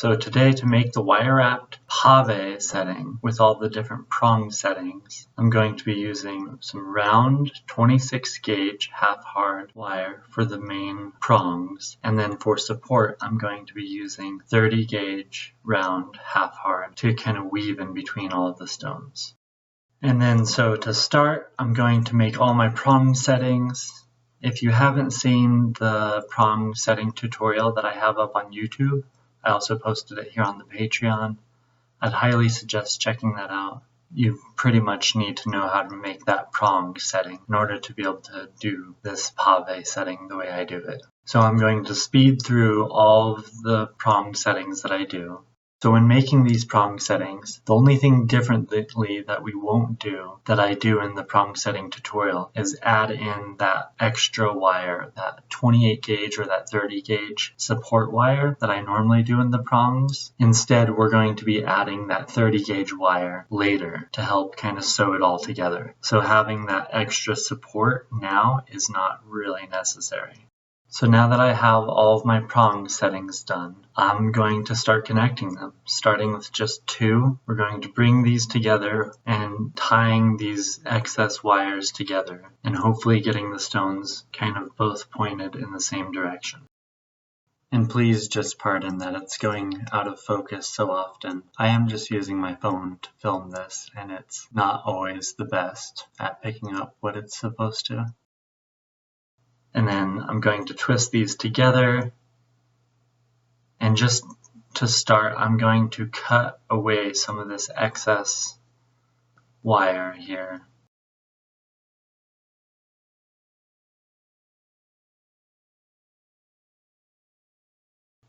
So today, to make the wire-wrapped pavé setting with all the different prong settings, I'm going to be using some round 26 gauge half-hard wire for the main prongs, and then for support I'm going to be using 30 gauge round half-hard to kind of weave in between all of the stones. And then so to start, I'm going to make all my prong settings. If you haven't seen the prong setting tutorial that I have up on YouTube, I also posted it here on the Patreon. I'd highly suggest checking that out. You pretty much need to know how to make that prong setting in order to be able to do this pavé setting the way I do it. So I'm going to speed through all of the prong settings that I do. So when making these prong settings, the only thing differently that we won't do that I do in the prong setting tutorial is add in that extra wire, that 28 gauge or that 30 gauge support wire that I normally do in the prongs. Instead, we're going to be adding that 30 gauge wire later to help kind of sew it all together. So having that extra support now is not really necessary. So now that I have all of my prong settings done, I'm going to start connecting them. Starting with just two, we're going to bring these together and tying these excess wires together and hopefully getting the stones kind of both pointed in the same direction. And please just pardon that it's going out of focus so often. I am just using my phone to film this, and it's not always the best at picking up what it's supposed to. And then I'm going to twist these together, and just to start I'm going to cut away some of this excess wire here.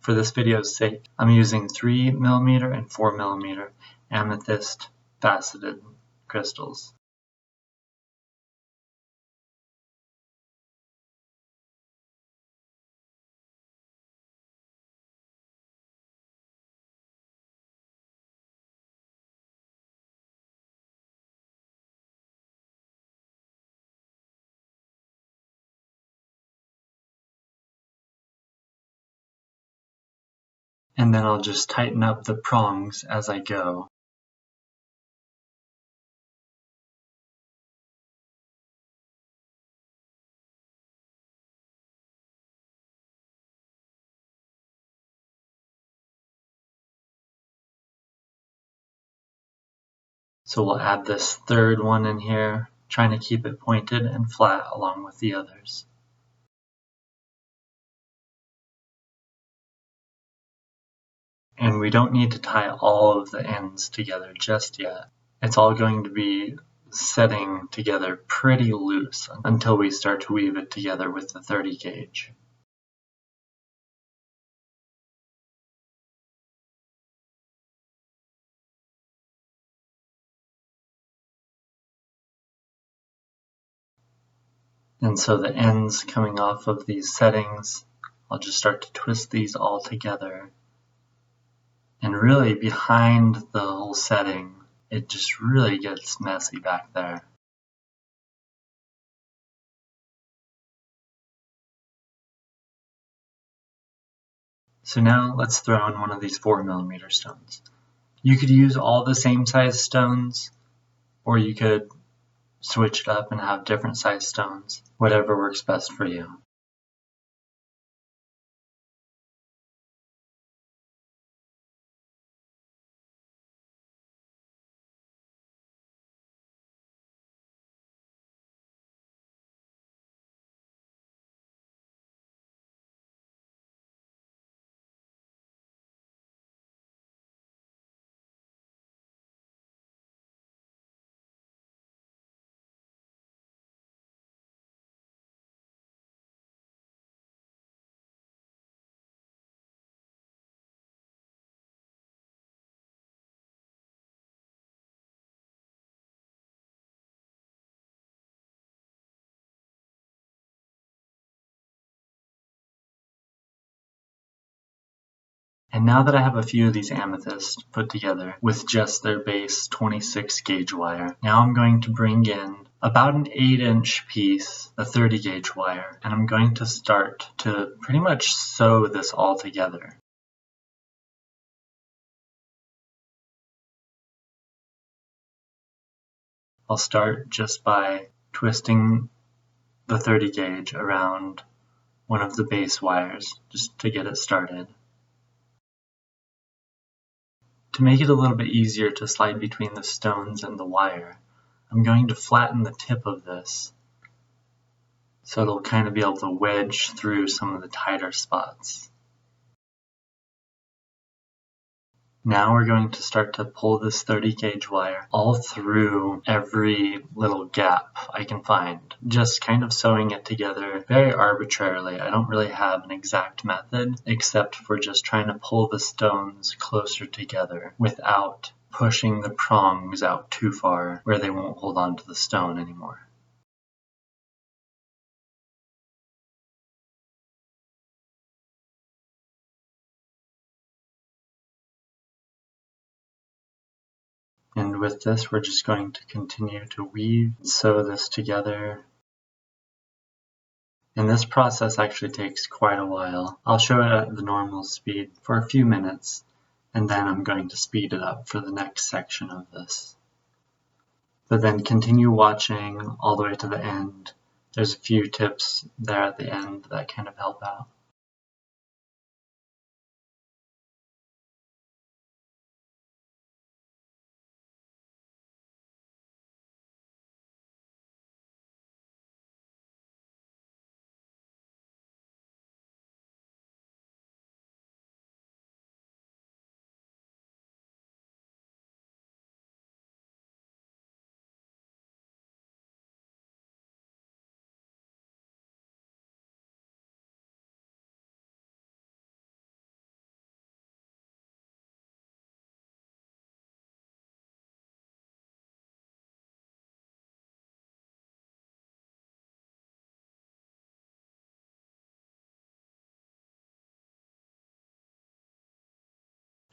For this video's sake, I'm using 3mm and 4mm amethyst faceted crystals. And then I'll just tighten up the prongs as I go. So we'll add this third one in here, trying to keep it pointed and flat along with the others. And we don't need to tie all of the ends together just yet. It's all going to be setting together pretty loose until we start to weave it together with the 30 gauge. And so the ends coming off of these settings, I'll just start to twist these all together. And really behind the whole setting, it just really gets messy back there. So now let's throw in one of these 4mm stones. You could use all the same size stones, or you could switch it up and have different size stones, whatever works best for you. And now that I have a few of these amethysts put together with just their base 26 gauge wire, now I'm going to bring in about an 8-inch piece, a 30 gauge wire, and I'm going to start to pretty much sew this all together. I'll start just by twisting the 30 gauge around one of the base wires just to get it started. To make it a little bit easier to slide between the stones and the wire, I'm going to flatten the tip of this so it'll kind of be able to wedge through some of the tighter spots. Now we're going to start to pull this 30 gauge wire all through every little gap I can find, just kind of sewing it together very arbitrarily. I don't really have an exact method except for just trying to pull the stones closer together without pushing the prongs out too far where they won't hold on to the stone anymore. And with this, we're just going to continue to weave, sew this together. And this process actually takes quite a while. I'll show it at the normal speed for a few minutes, and then I'm going to speed it up for the next section of this. But then continue watching all the way to the end. There's a few tips there at the end that kind of help out.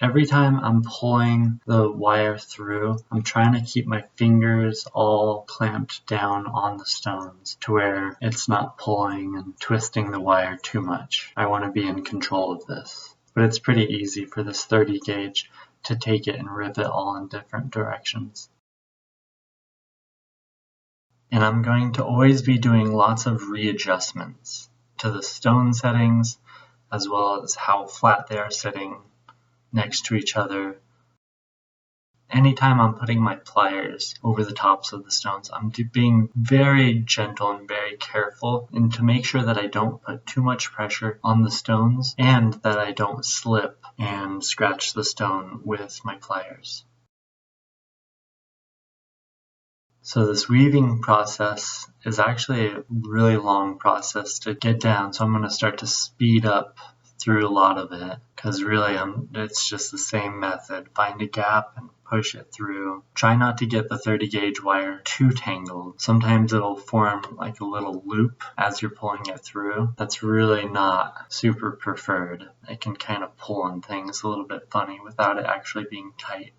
Every time I'm pulling the wire through, I'm trying to keep my fingers all clamped down on the stones to where it's not pulling and twisting the wire too much. I want to be in control of this. But it's pretty easy for this 30 gauge to take it and rip it all in different directions. And I'm going to always be doing lots of readjustments to the stone settings as well as how flat they are sitting next to each other. Anytime I'm putting my pliers over the tops of the stones, I'm being very gentle and very careful and to make sure that I don't put too much pressure on the stones and that I don't slip and scratch the stone with my pliers. So this weaving process is actually a really long process to get down, so I'm going to start to speed up through a lot of it, because really it's just the same method. Find a gap and push it through. Try not to get the 30 gauge wire too tangled. Sometimes it'll form like a little loop as you're pulling it through. That's really not super preferred. It can kind of pull on things a little bit funny without it actually being tight.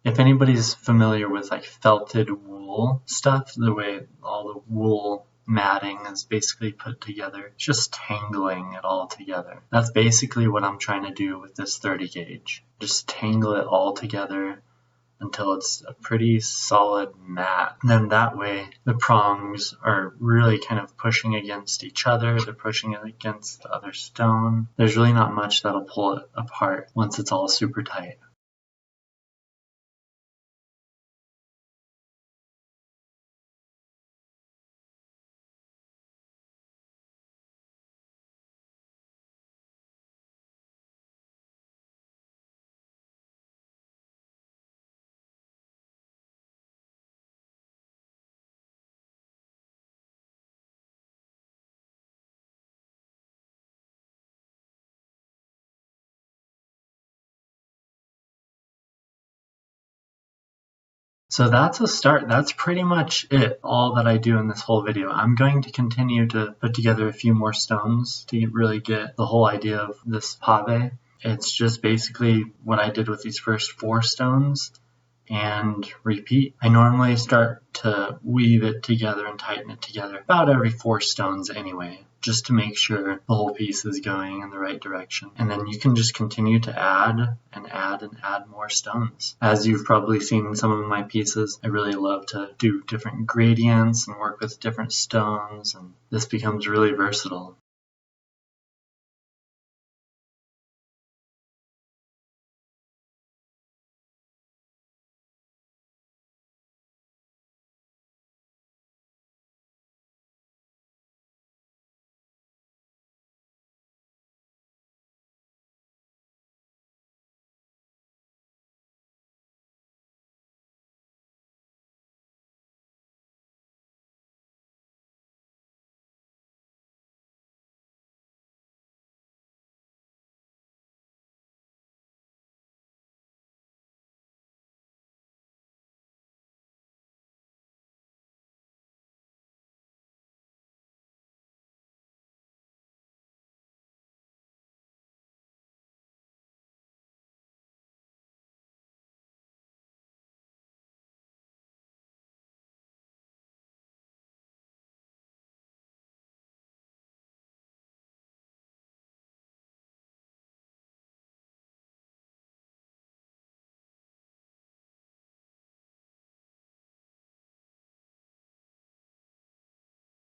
If anybody's familiar with like felted wool stuff, the way all the wool matting is basically put together, it's just tangling it all together. That's basically what I'm trying to do with this 30 gauge. Just tangle it all together until it's a pretty solid mat. And then that way the prongs are really kind of pushing against each other. They're pushing it against the other stone. There's really not much that'll pull it apart once it's all super tight. So that's a start. That's pretty much it, all that I do in this whole video. I'm going to continue to put together a few more stones to really get the whole idea of this pavé. It's just basically what I did with these first 4 stones and repeat. I normally start to weave it together and tighten it together about every 4 stones anyway. just to make sure the whole piece is going in the right direction. And then you can just continue to add and add and add more stones. As you've probably seen in some of my pieces, I really love to do different gradients and work with different stones, and this becomes really versatile.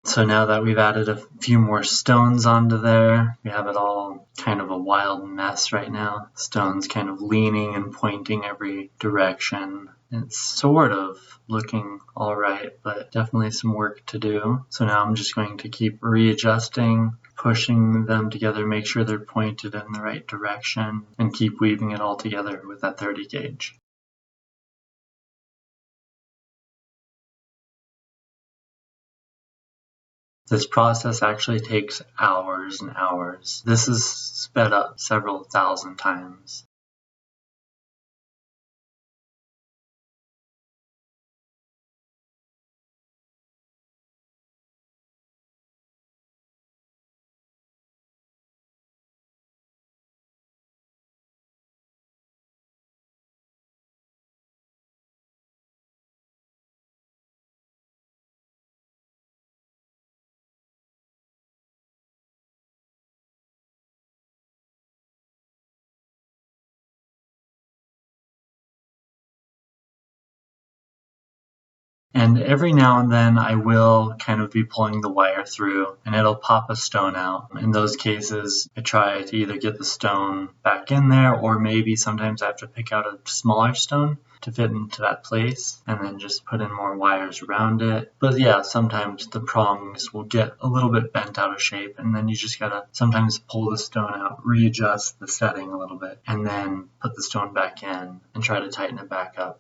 So now that we've added a few more stones onto there, we have it all kind of a wild mess right now. Stones kind of leaning and pointing every direction. It's sort of looking all right, but definitely some work to do. So now I'm just going to keep readjusting, pushing them together, make sure they're pointed in the right direction, and keep weaving it all together with that 30 gauge. This process actually takes hours and hours. This is sped up several thousand times. And every now and then I will kind of be pulling the wire through and it'll pop a stone out. In those cases, I try to either get the stone back in there, or maybe sometimes I have to pick out a smaller stone to fit into that place and then just put in more wires around it. But yeah, sometimes the prongs will get a little bit bent out of shape, and then you just gotta sometimes pull the stone out, readjust the setting a little bit, and then put the stone back in and try to tighten it back up.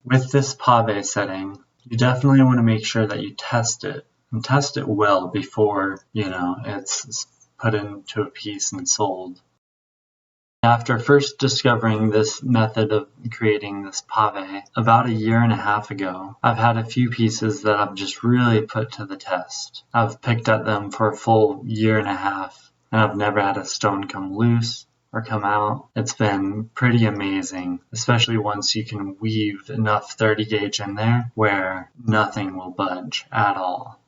With this pavé setting, you definitely want to make sure that you test it, and test it well before, it's put into a piece and sold. After first discovering this method of creating this pavé about a year and a half ago, I've had a few pieces that I've just really put to the test. I've picked at them for a full year and a half, and I've never had a stone come loose or come out. It's been pretty amazing, especially once you can weave enough 30 gauge in there where nothing will budge at all.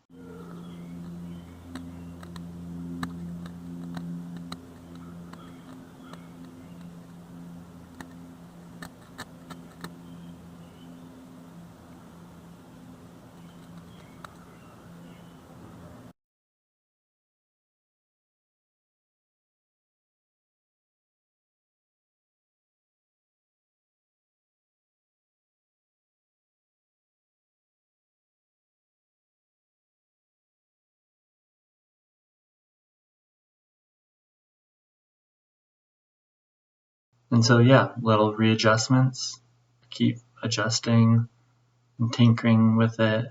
And so yeah, little readjustments, keep adjusting and tinkering with it.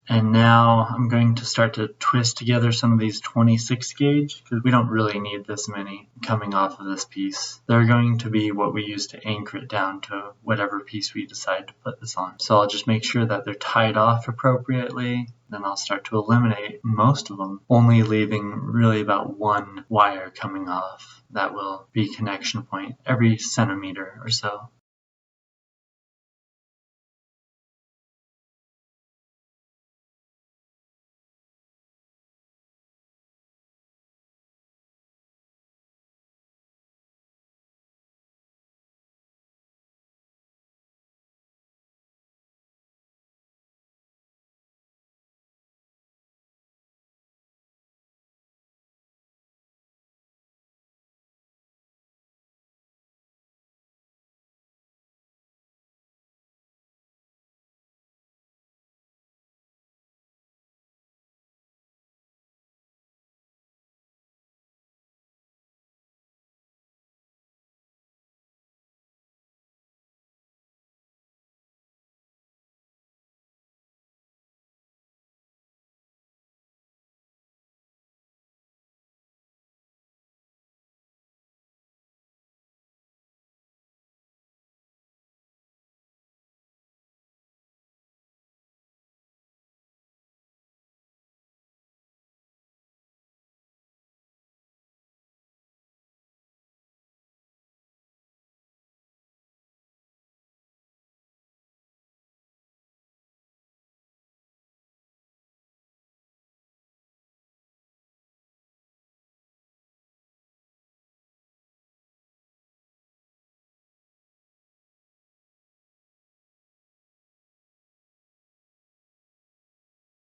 And now I'm going to start to twist together some of these 26 gauge because we don't really need this many coming off of this piece. They're going to be what we use to anchor it down to whatever piece we decide to put this on. So I'll just make sure that they're tied off appropriately. Then I'll start to eliminate most of them, only leaving really about one wire coming off. That will be connection point every centimeter or so.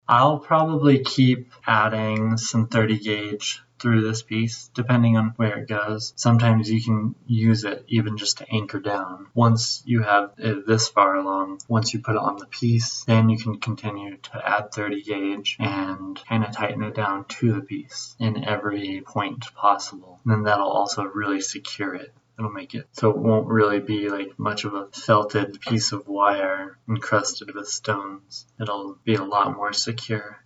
I'll probably keep adding some 30 gauge through this piece, depending on where it goes. Sometimes you can use it even just to anchor down. Once you have it this far along, once you put it on the piece, then you can continue to add 30 gauge and kind of tighten it down to the piece in every point possible. And then that'll also really secure it. It'll make it so it won't really be like much of a felted piece of wire encrusted with stones. It'll be a lot more secure.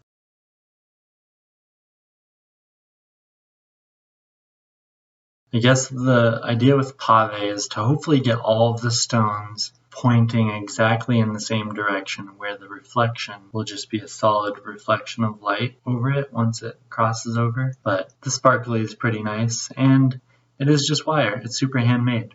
I guess the idea with pavé is to hopefully get all of the stones pointing exactly in the same direction, where the reflection will just be a solid reflection of light over it once it crosses over. But the sparkly is pretty nice, and it is just wire. It's super handmade.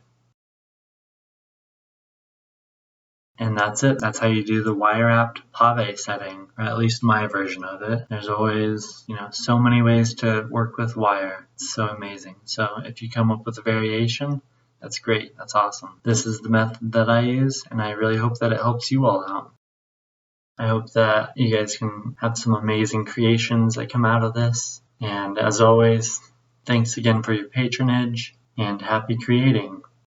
And that's it. That's how you do the wire-wrapped pavé setting, or at least my version of it. There's always, so many ways to work with wire. It's so amazing. So if you come up with a variation, that's great. That's awesome. This is the method that I use, and I really hope that it helps you all out. I hope that you guys can have some amazing creations that come out of this. And as always, thanks again for your patronage, and happy creating.